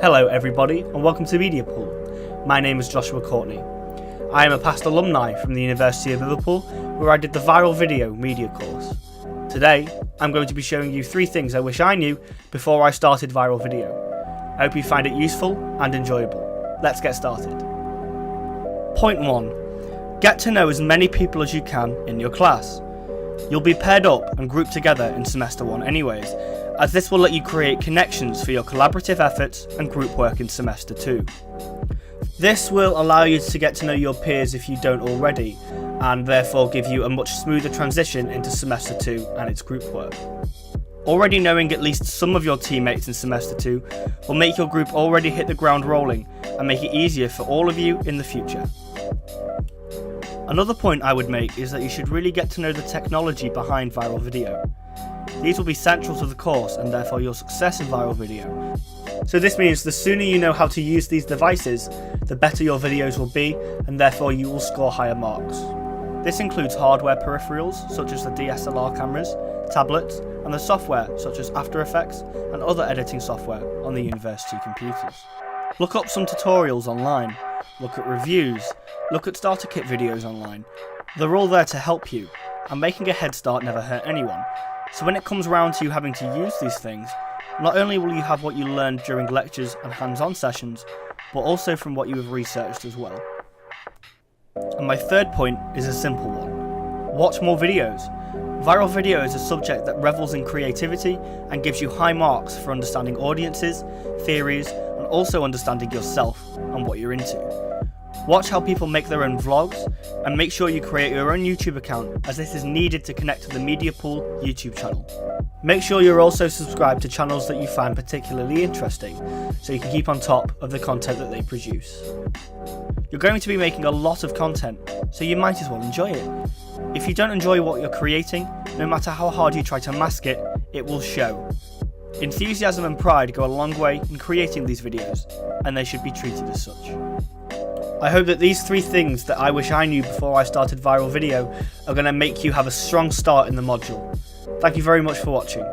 Hello everybody and welcome to Media Pool. My name is Joshua Courtney. I am a past alumni from the University of Liverpool where I did the viral video media course. Today I'm going to be showing you 3 things I wish I knew before I started viral video. I hope you find it useful and enjoyable. Let's get started. Point 1. Get to know as many people as you can in your class. You'll be paired up and grouped together in semester 1 anyways, as this will let you create connections for your collaborative efforts and group work in semester 2. This will allow you to get to know your peers if you don't already, and therefore give you a much smoother transition into semester 2 and its group work. Already knowing at least some of your teammates in semester 2 will make your group already hit the ground rolling and make it easier for all of you in the future. Another point I would make is that you should really get to know the technology behind viral video. These will be central to the course and therefore your success in viral video. So this means the sooner you know how to use these devices, the better your videos will be and therefore you will score higher marks. This includes hardware peripherals such as the DSLR cameras, tablets and the software such as After Effects and other editing software on the university computers. Look up some tutorials online, look at reviews, look at starter kit videos online. They're all there to help you, and making a head start never hurt anyone. So when it comes round to you having to use these things, not only will you have what you learned during lectures and hands-on sessions, but also from what you have researched as well. And my third point is a simple one. Watch more videos. Viral video is a subject that revels in creativity and gives you high marks for understanding audiences, theories, and also understanding yourself and what you're into. Watch how people make their own vlogs, and make sure you create your own YouTube account as this is needed to connect to the Media Pool YouTube channel. Make sure you're also subscribed to channels that you find particularly interesting, so you can keep on top of the content that they produce. You're going to be making a lot of content, so you might as well enjoy it. If you don't enjoy what you're creating, no matter how hard you try to mask it, it will show. Enthusiasm and pride go a long way in creating these videos, and they should be treated as such. I hope that these 3 things that I wish I knew before I started viral video are going to make you have a strong start in the module. Thank you very much for watching.